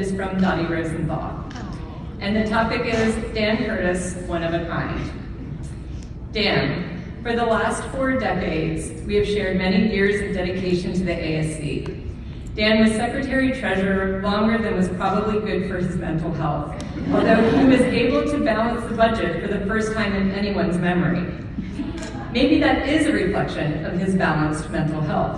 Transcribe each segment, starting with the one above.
is from Dottie Rosenthal. And the topic is Dan Kurtycz, one of a kind. Dan, for the last 4 decades, we have shared many years of dedication to the ASC. Dan was secretary-treasurer longer than was probably good for his mental health, although he was able to balance the budget for the first time in anyone's memory. Maybe that is a reflection of his balanced mental health.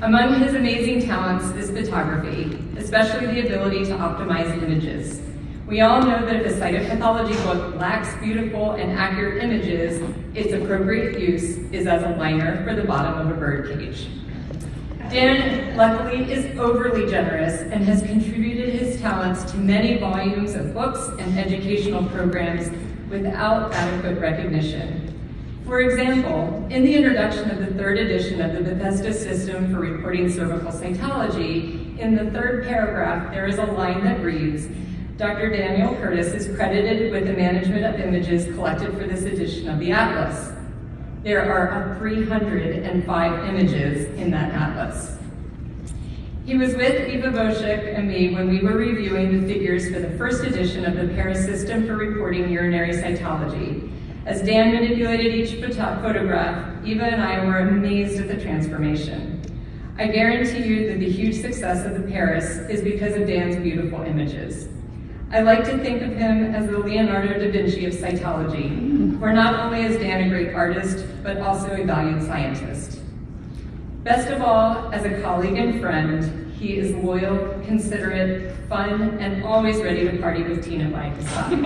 Among his amazing talents is photography, especially the ability to optimize images. We all know that if a cytopathology book lacks beautiful and accurate images, its appropriate use is as a liner for the bottom of a birdcage. Dan, luckily, is overly generous and has contributed his talents to many volumes of books and educational programs without adequate recognition. For example, in the introduction of the 3rd edition of the Bethesda System for Reporting Cervical Cytology, in the 3rd paragraph, there is a line that reads, Dr. Daniel Kurtycz is credited with the management of images collected for this edition of the Atlas. There are 305 images in that atlas. He was with Eva Boschek and me when we were reviewing the figures for the 1st edition of the Paris System for Reporting Urinary Cytology. As Dan manipulated each photograph, Eva and I were amazed at the transformation. I guarantee you that the huge success of the Paris is because of Dan's beautiful images. I like to think of him as the Leonardo da Vinci of cytology, for not only is Dan a great artist, but also a valued scientist. Best of all, as a colleague and friend, he is loyal, considerate, fun, and always ready to party with Tina by his side.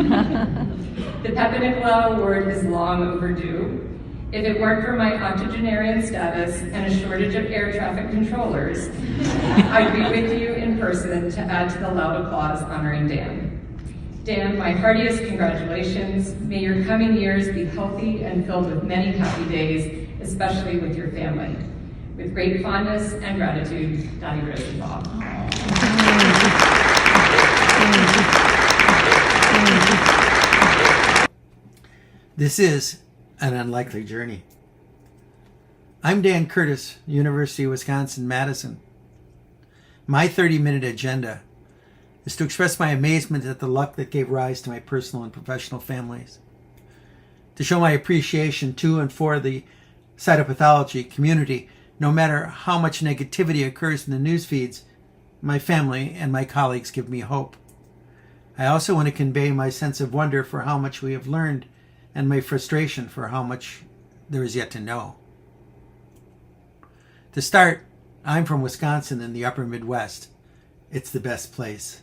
The Papanicolaou Award is long overdue. If it weren't for my octogenarian status and a shortage of air traffic controllers, I'd be with you in person to add to the loud applause honoring Dan. Dan, my heartiest congratulations. May your coming years be healthy and filled with many happy days, especially with your family. With great fondness and gratitude, Dottie Rosenthal. This is an unlikely journey. I'm Dan Kurtycz, University of Wisconsin-Madison. My 30-minute agenda is to express my amazement at the luck that gave rise to my personal and professional families, to show my appreciation to and for the cytopathology community. No matter how much negativity occurs in the news feeds, my family and my colleagues give me hope. I also want to convey my sense of wonder for how much we have learned and my frustration for how much there is yet to know. To start, I'm from Wisconsin in the upper Midwest. It's the best place.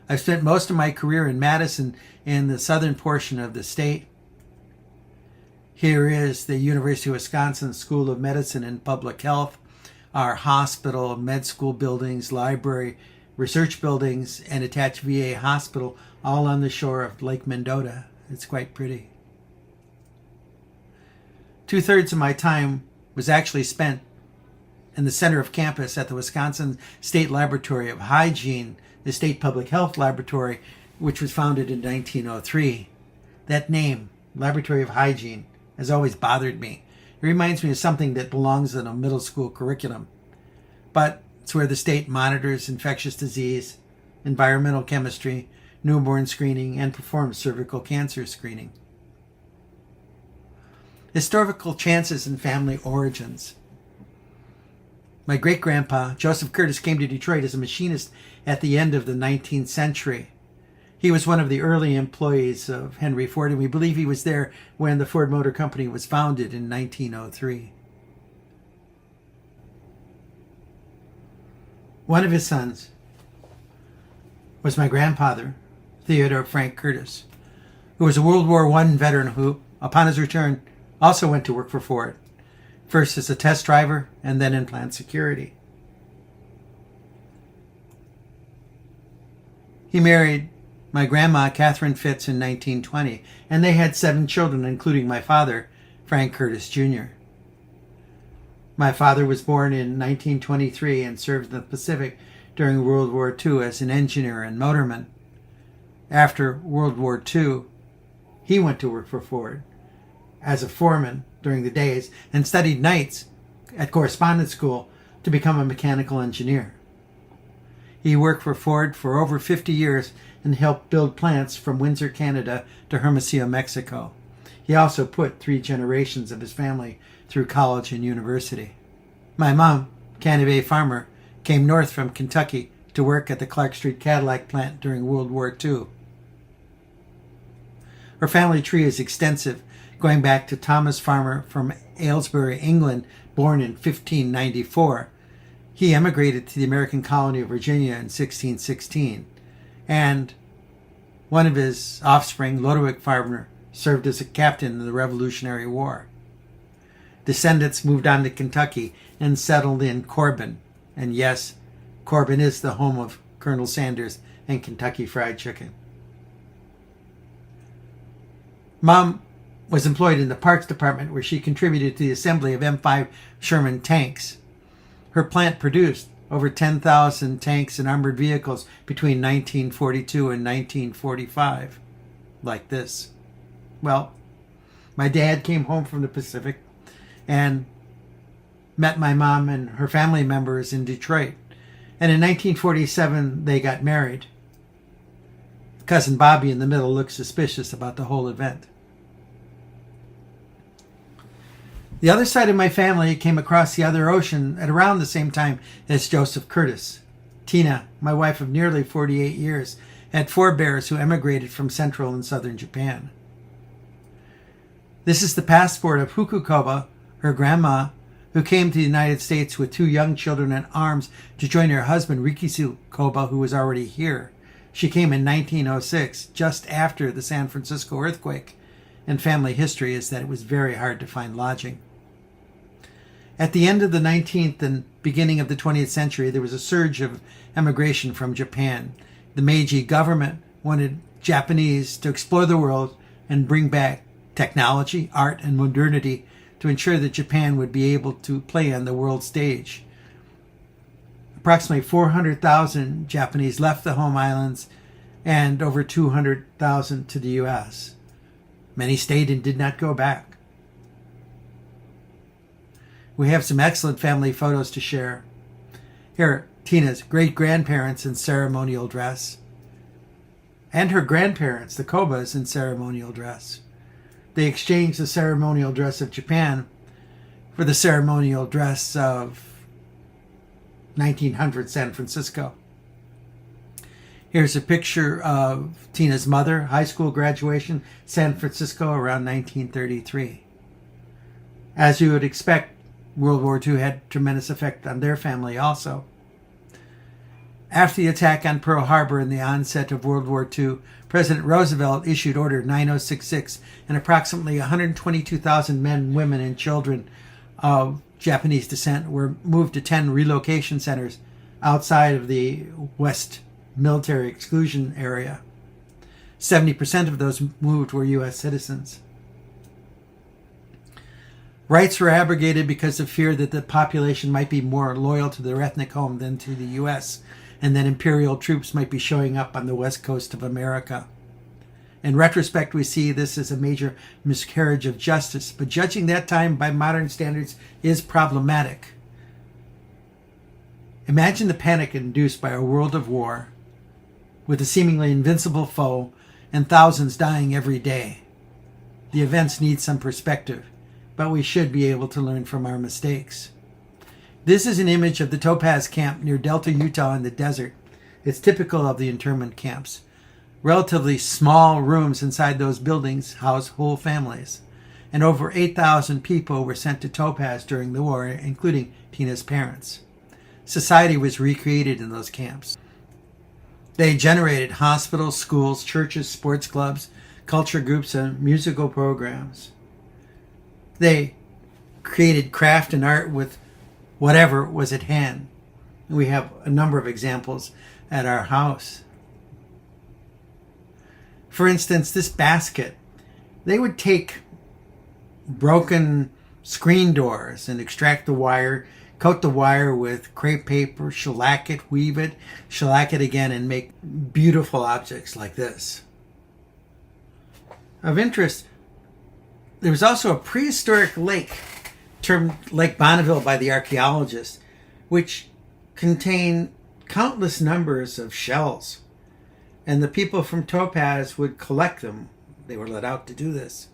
I've spent most of my career in Madison in the southern portion of the state. Here is the University of Wisconsin School of Medicine and Public Health, our hospital, med school buildings, library, research buildings, and attached VA hospital, all on the shore of Lake Mendota. It's quite pretty. 2/3 of my time was actually spent in the center of campus at the Wisconsin State Laboratory of Hygiene, the state public health laboratory, which was founded in 1903. That name, Laboratory of Hygiene, has always bothered me. It reminds me of something that belongs in a middle school curriculum. But it's where the state monitors infectious disease, environmental chemistry, newborn screening, and performs cervical cancer screening. Historical chances and family origins. My great-grandpa, Joseph Kurtycz, came to Detroit as a machinist at the end of the 19th century. He was one of the early employees of Henry Ford, and we believe he was there when the Ford Motor Company was founded in 1903. One of his sons was my grandfather, Theodore Frank Kurtycz, who was a World War I veteran who, upon his return, also went to work for Ford, first as a test driver and then in plant security. He married my grandma, Catherine Fitz, in 1920, and they had 7 children, including my father, Frank Kurtycz Jr. My father was born in 1923 and served in the Pacific during World War II as an engineer and motorman. After World War II, he went to work for Ford as a foreman during the days and studied nights at correspondence school to become a mechanical engineer. He worked for Ford for over 50 years and helped build plants from Windsor, Canada to Hermosillo, Mexico. He also put 3 generations of his family through college and university. My mom, Canada farmer, came north from Kentucky to work at the Clark Street Cadillac plant during World War II. Her family tree is extensive, going back to Thomas Farmer from Aylesbury, England, born in 1594. He emigrated to the American colony of Virginia in 1616, and one of his offspring, Lodowick Farmer, served as a captain in the Revolutionary War. Descendants moved on to Kentucky and settled in Corbin. And yes, Corbin is the home of Colonel Sanders and Kentucky Fried Chicken. Mom was employed in the Parks Department, where she contributed to the assembly of M5 Sherman tanks. Her plant produced over 10,000 tanks and armored vehicles between 1942 and 1945. Like this. Well, my dad came home from the Pacific and met my mom and her family members in Detroit. And in 1947, they got married. Cousin Bobby in the middle looked suspicious about the whole event. The other side of my family came across the other ocean at around the same time as Joseph Kurtycz. Tina, my wife of nearly 48 years, had forebears who emigrated from central and southern Japan. This is the passport of Huku Koba, her grandma, who came to the United States with 2 young children in arms to join her husband Rikisu Koba, who was already here. She came in 1906, just after the San Francisco earthquake, and family history is that it was very hard to find lodging. At the end of the 19th and beginning of the 20th century, there was a surge of emigration from Japan. The Meiji government wanted Japanese to explore the world and bring back technology, art, and modernity to ensure that Japan would be able to play on the world stage. Approximately 400,000 Japanese left the home islands and over 200,000 to the U.S. Many stayed and did not go back. We have some excellent family photos to share. Here are Tina's great-grandparents in ceremonial dress, and her grandparents, the Kobas, in ceremonial dress. They exchanged the ceremonial dress of Japan for the ceremonial dress of 1900 San Francisco. Here's a picture of Tina's mother, high school graduation, San Francisco, around 1933. As you would expect, World War II had tremendous effect on their family also. After the attack on Pearl Harbor and the onset of World War II, President Roosevelt issued Order 9066, and approximately 122,000 men, women, and children of Japanese descent were moved to 10 relocation centers outside of the West military exclusion area. 70% of those moved were U.S. citizens. Rights were abrogated because of fear that the population might be more loyal to their ethnic home than to the U.S., and that imperial troops might be showing up on the west coast of America. In retrospect, we see this as a major miscarriage of justice, but judging that time by modern standards is problematic. Imagine the panic induced by a world of war, with a seemingly invincible foe and thousands dying every day. The events need some perspective, but we should be able to learn from our mistakes. This is an image of the Topaz camp near Delta, Utah in the desert. It's typical of the internment camps. Relatively small rooms inside those buildings house whole families. And over 8,000 people were sent to Topaz during the war, including Tina's parents. Society was recreated in those camps. They generated hospitals, schools, churches, sports clubs, culture groups, and musical programs. They created craft and art with whatever was at hand. We have a number of examples at our house. For instance, this basket, they would take broken screen doors and extract the wire, coat the wire with crepe paper, shellac it, weave it, shellac it again, and make beautiful objects like this. Of interest, there was also a prehistoric lake, termed Lake Bonneville by the archaeologists, which contained countless numbers of shells. And the people from Topaz would collect them. They were let out to do this.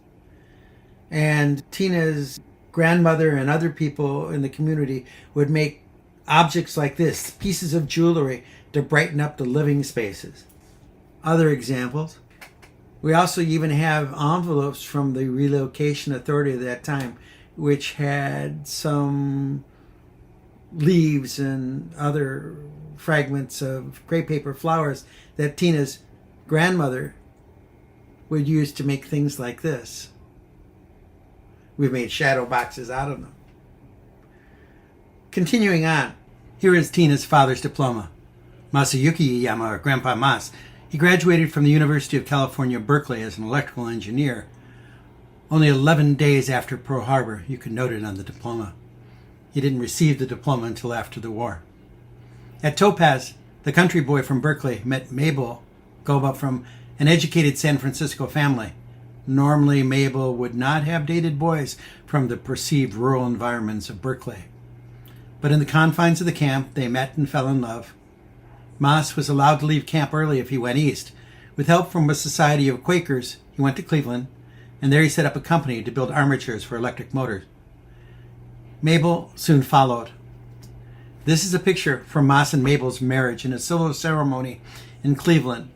And Tina's grandmother and other people in the community would make objects like this, pieces of jewelry, to brighten up the living spaces. Other examples. We also even have envelopes from the relocation authority at that time, which had some leaves and other fragments of crepe paper flowers that Tina's grandmother would use to make things like this. We've made shadow boxes out of them. Continuing on, here is Tina's father's diploma. Masayuki Iyama, or Grandpa Mas, he graduated from the University of California, Berkeley as an electrical engineer only 11 days after Pearl Harbor. You can note it on the diploma. He didn't receive the diploma until after the war. At Topaz, the country boy from Berkeley met Mabel Goba from an educated San Francisco family. Normally, Mabel would not have dated boys from the perceived rural environments of Berkeley. But in the confines of the camp, they met and fell in love. Mas was allowed to leave camp early if he went east. With help from a society of Quakers, he went to Cleveland, and there he set up a company to build armatures for electric motors. Mabel soon followed. This is a picture from Mas and Mabel's marriage in a civil ceremony in Cleveland.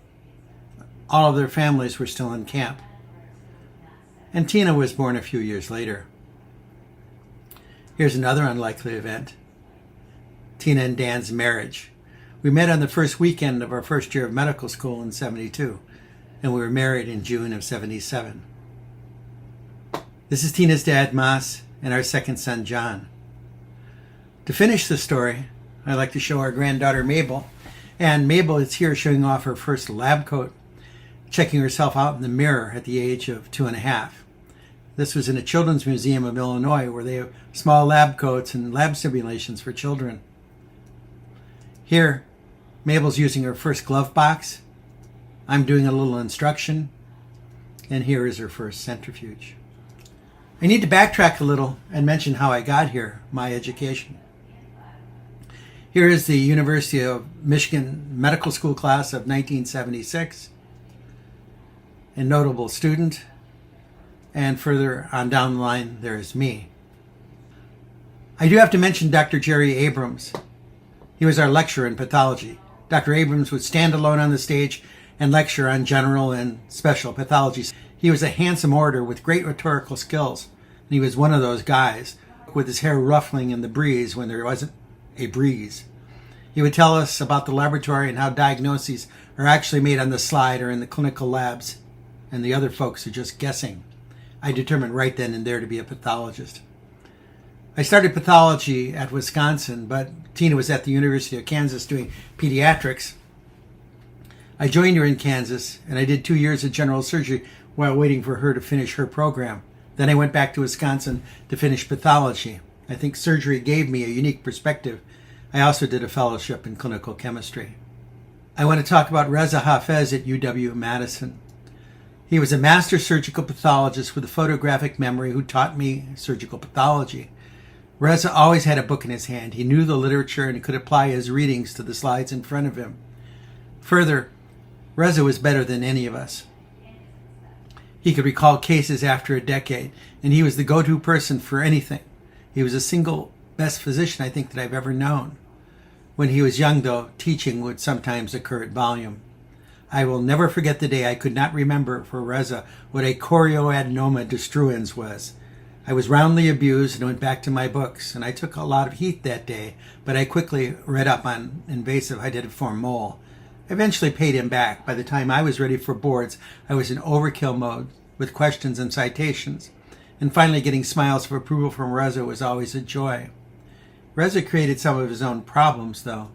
All of their families were still in camp. And Tina was born a few years later. Here's another unlikely event. Tina and Dan's marriage. We met on the first weekend of our first year of medical school in 72, and we were married in June of 77. This is Tina's dad, Mas, and our second son, John. To finish the story, I'd like to show our granddaughter, Mabel. And Mabel is here showing off her first lab coat, checking herself out in the mirror at the age of 2.5. This was in a children's museum of Illinois where they have small lab coats and lab simulations for children. Here, Mabel's using her first glove box. I'm doing a little instruction. And here is her first centrifuge. I need to backtrack a little and mention how I got here, my education. Here is the University of Michigan Medical School class of 1976. A notable student. And further on down the line, there is me. I do have to mention Dr. Jerry Abrams. He was our lecturer in pathology. Dr. Abrams would stand alone on the stage and lecture on general and special pathology. He was a handsome orator with great rhetorical skills. And he was one of those guys with his hair ruffling in the breeze when there wasn't a breeze. He would tell us about the laboratory and how diagnoses are actually made on the slide or in the clinical labs, and the other folks are just guessing. I determined right then and there to be a pathologist. I started pathology at Wisconsin, but Tina was at the University of Kansas doing pediatrics. I joined her in Kansas, and I did 2 years of general surgery while waiting for her to finish her program. Then I went back to Wisconsin to finish pathology. I think surgery gave me a unique perspective. I also did a fellowship in clinical chemistry. I want to talk about Reza Hafez at UW-Madison. He was a master surgical pathologist with a photographic memory who taught me surgical pathology. Reza always had a book in his hand. He knew the literature and could apply his readings to the slides in front of him. Further, Reza was better than any of us. He could recall cases after a decade, and he was the go-to person for anything. He was the single best physician I think that I've ever known. When he was young, though, teaching would sometimes occur at volume. I will never forget the day I could not remember for Reza what a chorioadenoma destruens was. I was roundly abused and went back to my books, and I took a lot of heat that day, but I quickly read up on invasive hydatidform mole. I eventually paid him back. By the time I was ready for boards, I was in overkill mode with questions and citations, and finally getting smiles of approval from Reza was always a joy. Reza created some of his own problems, though.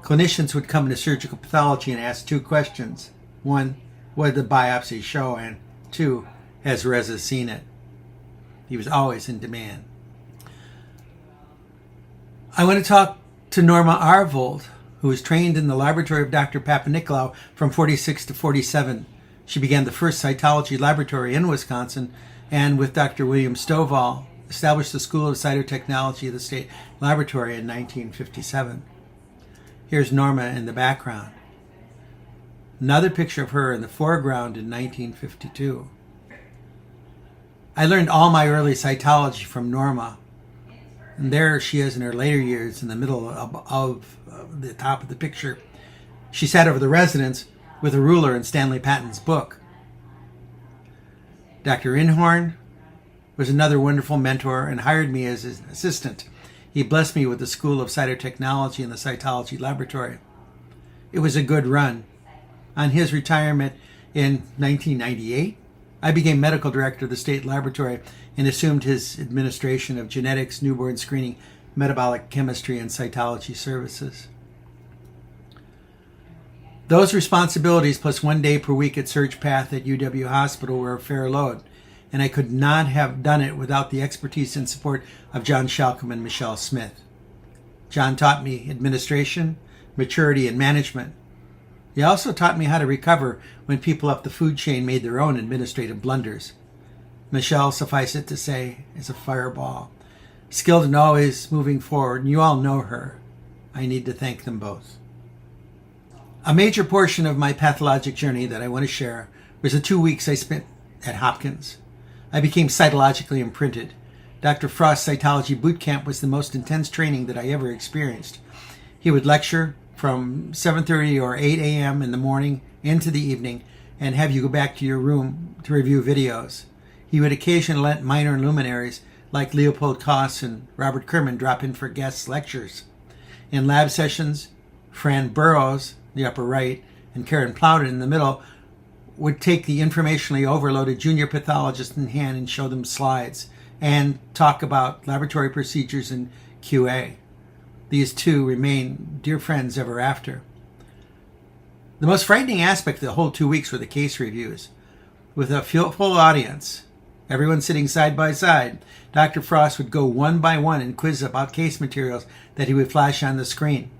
Clinicians would come into surgical pathology and ask 2 questions. 1, what did the biopsy show? And 2, has Reza seen it? He was always in demand. I want to talk to Norma Arvold, who was trained in the laboratory of Dr. Papanicolaou from 46 to 47. She began the first cytology laboratory in Wisconsin, and with Dr. William Stovall, established the School of Cytotechnology of the State Laboratory in 1957. Here's Norma in the background. Another picture of her in the foreground in 1952. I learned all my early cytology from Norma. And there she is in her later years in the middle of the top of the picture. She sat over the residence with a ruler and Stanley Patton's book. Dr. Inhorn was another wonderful mentor and hired me as his assistant. He blessed me with the School of Cytotechnology and the Cytology Laboratory. It was a good run. On his retirement in 1998, I became medical director of the state laboratory and assumed his administration of genetics, newborn screening, metabolic chemistry, and cytology services. Those responsibilities plus 1 day per week at Surge Path at UW Hospital were a fair load, and I could not have done it without the expertise and support of John Shalcom and Michelle Smith. John taught me administration, maturity, and management. He also taught me how to recover when people up the food chain made their own administrative blunders. Michelle, suffice it to say, is a fireball, skilled and always moving forward, and you all know her. I need to thank them both. A major portion of my pathologic journey that I want to share was the 2 weeks I spent at Hopkins. I became cytologically imprinted. Dr. Frost's cytology boot camp was the most intense training that I ever experienced. He would lecture from 7:30 or 8 a.m. in the morning into the evening and have you go back to your room to review videos. He would occasionally let minor luminaries like Leopold Koss and Robert Kerman drop in for guest lectures. In lab sessions, Fran Burrows, the upper right, and Karen Plowden in the middle would take the informationally overloaded junior pathologist in hand and show them slides and talk about laboratory procedures and QA. These two remain dear friends ever after. The most frightening aspect of the whole 2 weeks were the case reviews. With a full audience, everyone sitting side by side, Dr. Frost would go one by one and quiz about case materials that he would flash on the screen.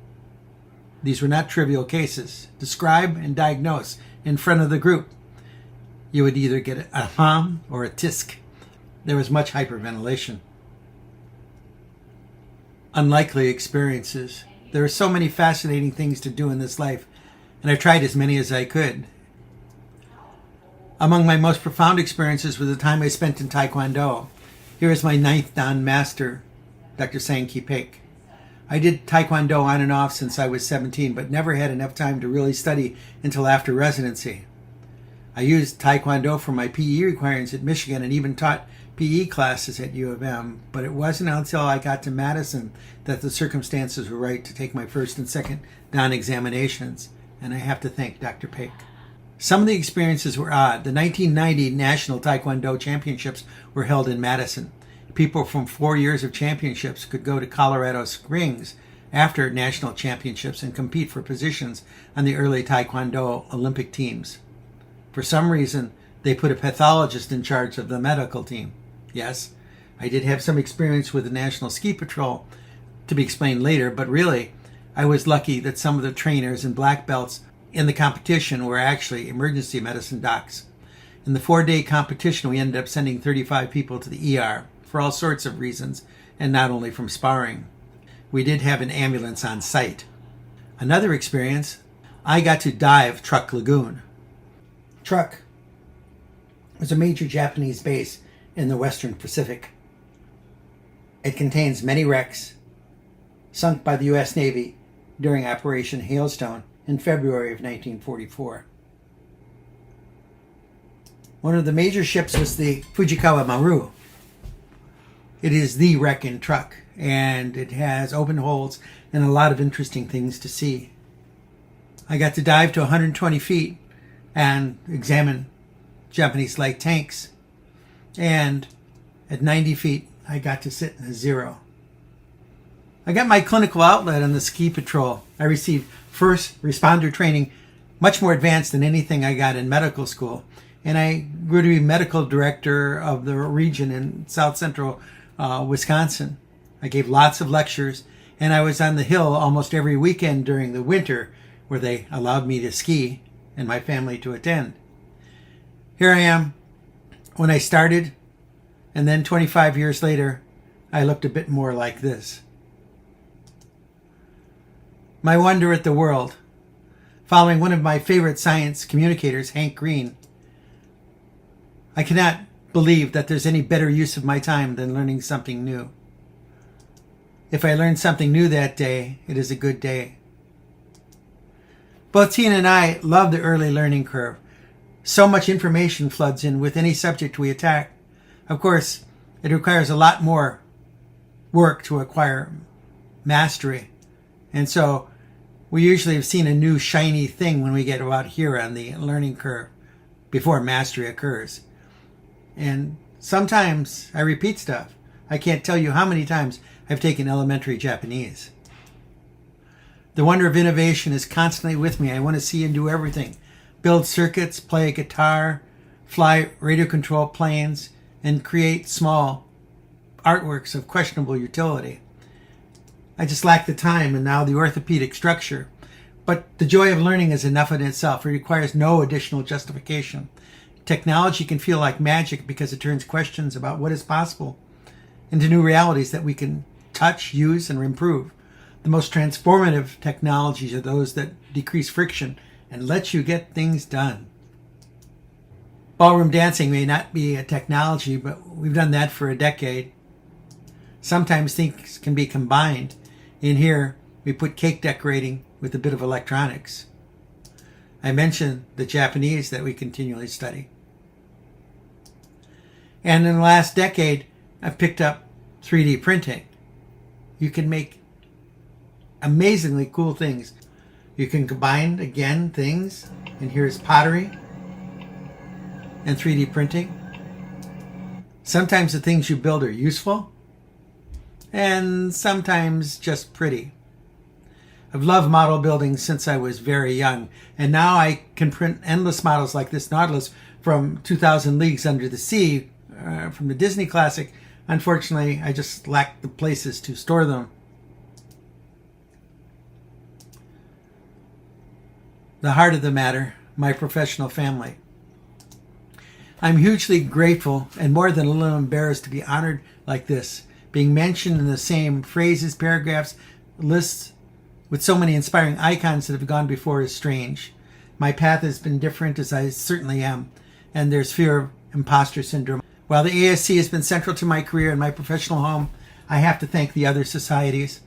These were not trivial cases. Describe and diagnose in front of the group. You would either get a hum or a tisk. There was much hyperventilation. Unlikely experiences. There are so many fascinating things to do in this life, and I've tried as many as I could. Among my most profound experiences was the time I spent in Taekwondo. Here is my 9th Dan master, Dr. Sankey Paik. I did Taekwondo on and off since I was 17, but never had enough time to really study until after residency. I used Taekwondo for my PE requirements at Michigan and even taught PE classes at U of M, but it wasn't until I got to Madison that the circumstances were right to take my first and second Dan examinations, and I have to thank Dr. Paik. Some of the experiences were odd. The 1990 National Taekwondo Championships were held in Madison. People from 4 years of championships could go to Colorado Springs after national championships and compete for positions on the early Taekwondo Olympic teams. For some reason, they put a pathologist in charge of the medical team. Yes, I did have some experience with the National Ski Patrol, to be explained later, but really, I was lucky that some of the trainers and black belts in the competition were actually emergency medicine docs. In the 4-day competition, we ended up sending 35 people to the ER for all sorts of reasons, and not only from sparring. We did have an ambulance on site. Another experience, I got to dive Truk Lagoon. Truk was a major Japanese base in the Western Pacific. It contains many wrecks sunk by the U.S. Navy during Operation Hailstone in February of 1944. One of the major ships was the Fujikawa Maru. It is the wreck in Truk, and it has open holes and a lot of interesting things to see. I got to dive to 120 feet and examine Japanese light tanks, and at 90 feet, I got to sit in a zero. I got my clinical outlet on the ski patrol. I received first responder training, much more advanced than anything I got in medical school, and I grew to be medical director of the region in South Central Wisconsin. I gave lots of lectures, and I was on the hill almost every weekend during the winter where they allowed me to ski and my family to attend. Here I am when I started, and then 25 years later, I looked a bit more like this. my wonder at the world. Following one of my favorite science communicators, Hank Green, I cannot believe that there's any better use of my time than learning something new. If I learn something new that day, it is a good day. Both Tina and I love the early learning curve. So much information floods in with any subject we attack. Of course, it requires a lot more work to acquire mastery. And so we usually have seen a new shiny thing when we get about here on the learning curve before mastery occurs. And sometimes I repeat stuff. I can't tell you how many times I've taken elementary Japanese. The wonder of innovation is constantly with me. I want to see and do everything. Build circuits, play a guitar, fly radio-controlled planes, and create small artworks of questionable utility. I just lack the time and now the orthopedic structure. But the joy of learning is enough in itself. It requires no additional justification. Technology can feel like magic because it turns questions about what is possible into new realities that we can touch, use, and improve. The most transformative technologies are those that decrease friction and let you get things done. Ballroom dancing may not be a technology, but we've done that for a decade. Sometimes things can be combined. In here, we put cake decorating with a bit of electronics. I mentioned the Japanese that we continually study. And in the last decade, I've picked up 3D printing. You can make amazingly cool things. You can combine, again, things. And here's pottery and 3D printing. Sometimes the things you build are useful, and sometimes just pretty. I've loved model building since I was very young, and now I can print endless models like this Nautilus from 2,000 Leagues Under the Sea, from the Disney classic. Unfortunately, I just lack the places to store them. The heart of the matter, my professional family. I'm hugely grateful and more than a little embarrassed to be honored like this, being mentioned in the same phrases, paragraphs, lists with so many inspiring icons that have gone before is strange. My path has been different, as I certainly am, and there's fear of imposter syndrome. While the ASC has been central to my career and my professional home, I have to thank the other societies.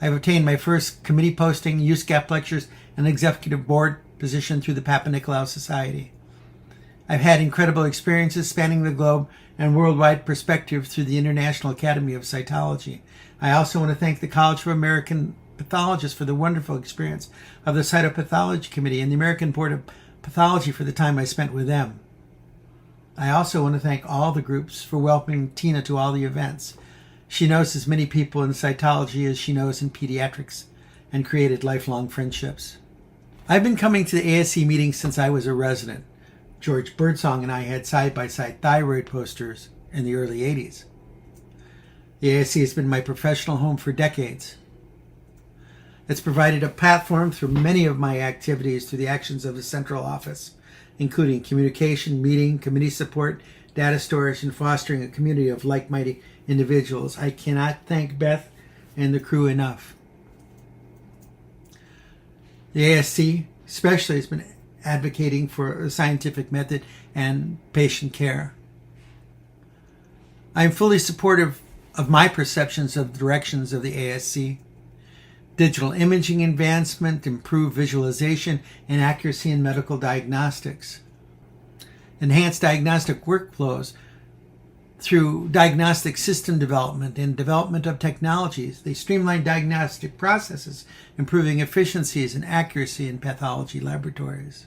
I've obtained my first committee posting, USCAP lectures, and executive board position through the Papanicolaou Society. I've had incredible experiences spanning the globe and worldwide perspective through the International Academy of Cytology. I also want to thank the College of American Pathologists for the wonderful experience of the Cytopathology Committee and the American Board of Pathology for the time I spent with them. I also want to thank all the groups for welcoming Tina to all the events. She knows as many people in cytology as she knows in pediatrics and created lifelong friendships. I've been coming to the ASC meetings since I was a resident. George Birdsong and I had side-by-side thyroid posters in the early 80s. The ASC has been my professional home for decades. It's provided a platform through many of my activities through the actions of the central office, including communication, meeting, committee support, data storage, and fostering a community of like-minded individuals. I cannot thank Beth and the crew enough. The ASC especially has been advocating for a scientific method and patient care. I am fully supportive of my perceptions of the directions of the ASC. Digital imaging advancement, improved visualization, and accuracy in medical diagnostics. Enhanced diagnostic workflows through diagnostic system development and development of technologies. They streamline diagnostic processes, improving efficiencies and accuracy in pathology laboratories.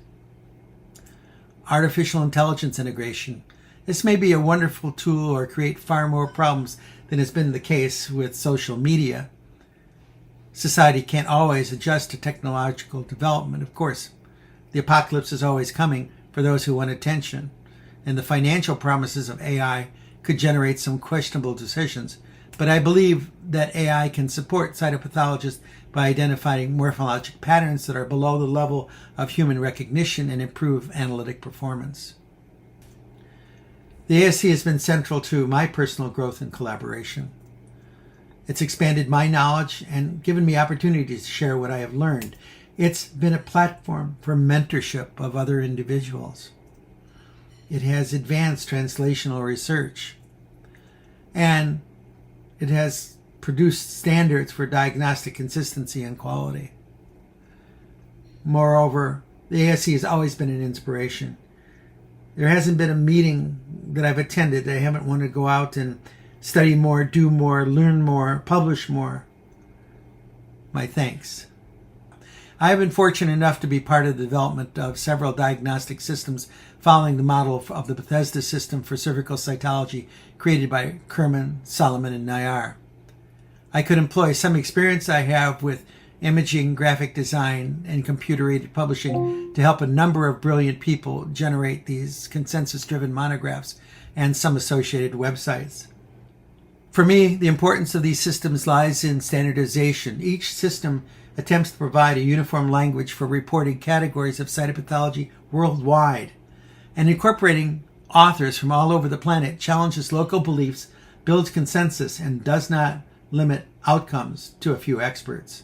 Artificial intelligence integration. This may be a wonderful tool or create far more problems than has been the case with social media. Society can't always adjust to technological development. Of course, the apocalypse is always coming for those who want attention, and the financial promises of AI could generate some questionable decisions. But I believe that AI can support cytopathologists by identifying morphologic patterns that are below the level of human recognition and improve analytic performance. The ASC has been central to my personal growth and collaboration. It's expanded my knowledge and given me opportunities to share what I have learned. It's been a platform for mentorship of other individuals. It has advanced translational research, and it has produced standards for diagnostic consistency and quality. Moreover, the ASC has always been an inspiration. There hasn't been a meeting that I've attended that I haven't wanted to go out and study more, do more, learn more, publish more. My thanks. I have been fortunate enough to be part of the development of several diagnostic systems following the model of the Bethesda system for cervical cytology created by Kerman, Solomon, and Nayar. I could employ some experience I have with imaging, graphic design, and computer-aided publishing to help a number of brilliant people generate these consensus-driven monographs and some associated websites. For me, the importance of these systems lies in standardization. Each system attempts to provide a uniform language for reporting categories of cytopathology worldwide, and incorporating authors from all over the planet challenges local beliefs, builds consensus, and does not limit outcomes to a few experts.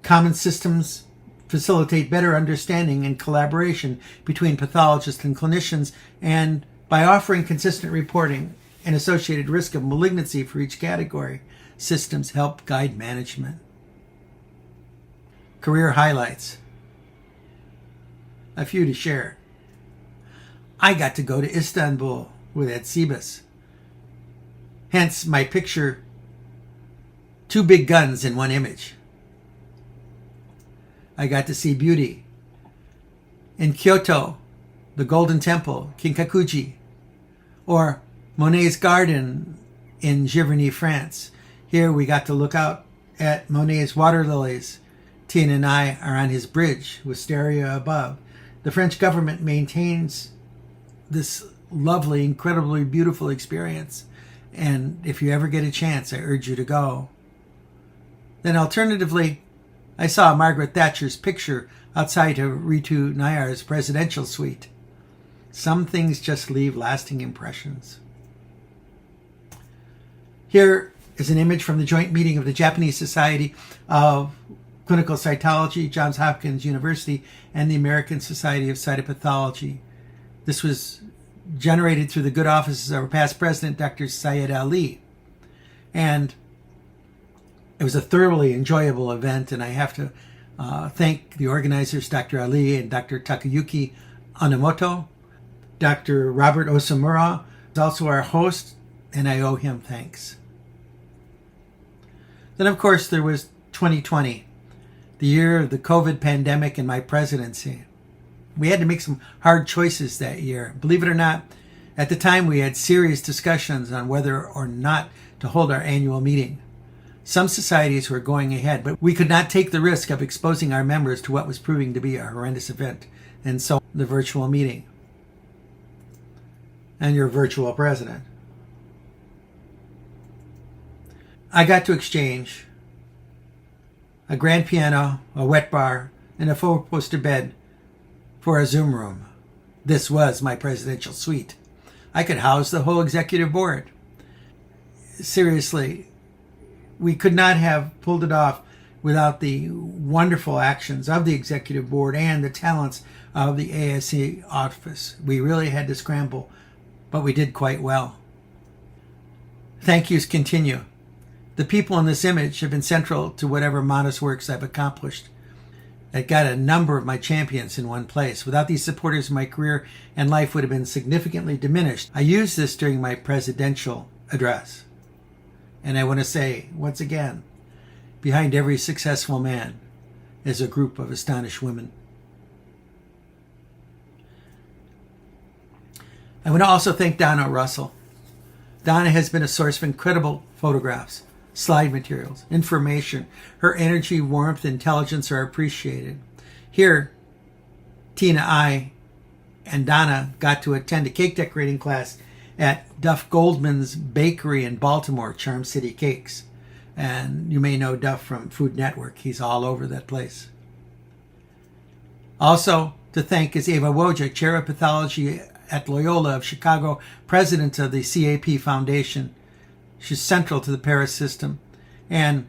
Common systems facilitate better understanding and collaboration between pathologists and clinicians, and by offering consistent reporting and associated risk of malignancy for each category, systems help guide management. Career highlights. A few to share. I got to go to Istanbul with Ed Sibas. Hence my picture, two big guns in one image. I got to see beauty. In Kyoto, the Golden Temple, Kinkakuji, or Monet's Garden in Giverny, France. Here we got to look out at Monet's water lilies. Tina and I are on his bridge with stereo above. The French government maintains this lovely, incredibly beautiful experience. And if you ever get a chance, I urge you to go. Then alternatively, I saw Margaret Thatcher's picture outside of Ritu Nayar's presidential suite. Some things just leave lasting impressions. Here is an image from the joint meeting of the Japanese Society of Clinical Cytology, Johns Hopkins University, and the American Society of Cytopathology. This was generated through the good offices of our past president, Dr. Syed Ali. And it was a thoroughly enjoyable event, and I have to thank the organizers, Dr. Ali and Dr. Takayuki Anamoto. Dr. Robert Osamura is also our host, and I owe him thanks. Then, of course, there was 2020, the year of the COVID pandemic and my presidency. We had to make some hard choices that year. Believe it or not, at the time we had serious discussions on whether or not to hold our annual meeting. Some societies were going ahead, but we could not take the risk of exposing our members to what was proving to be a horrendous event, and so the virtual meeting. And your virtual president. I got to exchange a grand piano, a wet bar, and a four-poster bed for a Zoom room. This was my presidential suite. I could house the whole executive board. Seriously, we could not have pulled it off without the wonderful actions of the executive board and the talents of the ASC office. We really had to scramble, but we did quite well. Thank yous continue. The people in this image have been central to whatever modest works I've accomplished. It got a number of my champions in one place. Without these supporters, my career and life would have been significantly diminished. I used this during my presidential address. And I want to say, once again, behind every successful man is a group of astonished women. I want to also thank Donna Russell. Donna has been a source of incredible photographs, slide materials, information. Her energy, warmth, intelligence are appreciated. Here, Tina, I, and Donna got to attend a cake decorating class at Duff Goldman's Bakery in Baltimore, Charm City Cakes. And you may know Duff from Food Network. He's all over that place. Also, to thank is Eva Wojcik, Chair of Pathology at Loyola of Chicago, President of the CAP Foundation. She's central to the Paris system, and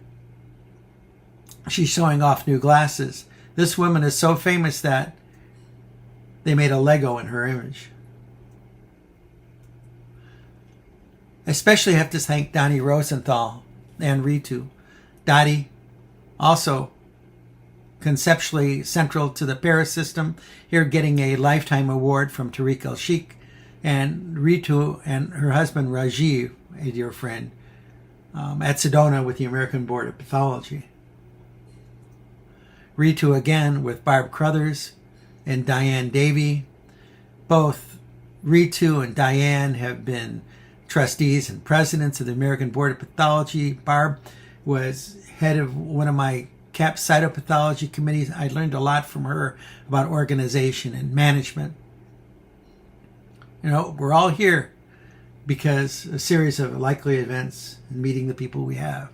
she's showing off new glasses. This woman is so famous that they made a Lego in her image. I especially have to thank Donnie Rosenthal and Ritu. Dottie, also conceptually central to the Paris system, here getting a lifetime award from Tariq El-Sheikh, and Ritu and her husband Rajiv, a dear friend, at Sedona with the American Board of Pathology. Ritu again with Barb Crothers and Diane Davey. Both Ritu and Diane have been trustees and presidents of the American Board of Pathology. Barb was head of one of my CAP Cytopathology committees. I learned a lot from her about organization and management. You know, we're all here because a series of likely events and meeting the people we have.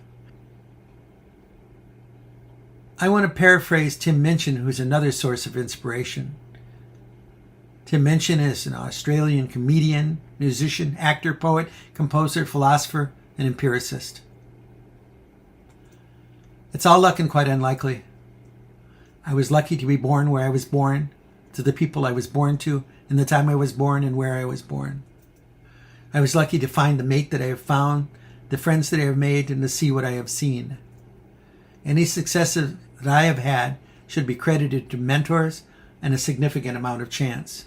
I want to paraphrase Tim Minchin, who's another source of inspiration. Tim Minchin is an Australian comedian, musician, actor, poet, composer, philosopher, and empiricist. It's all luck and quite unlikely. I was lucky to be born where I was born, to the people I was born to, in the time I was born and where I was born. I was lucky to find the mate that I have found, the friends that I have made, and to see what I have seen. Any successes that I have had should be credited to mentors and a significant amount of chance.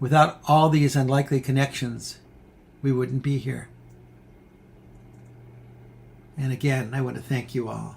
Without all these unlikely connections, we wouldn't be here. And again, I want to thank you all.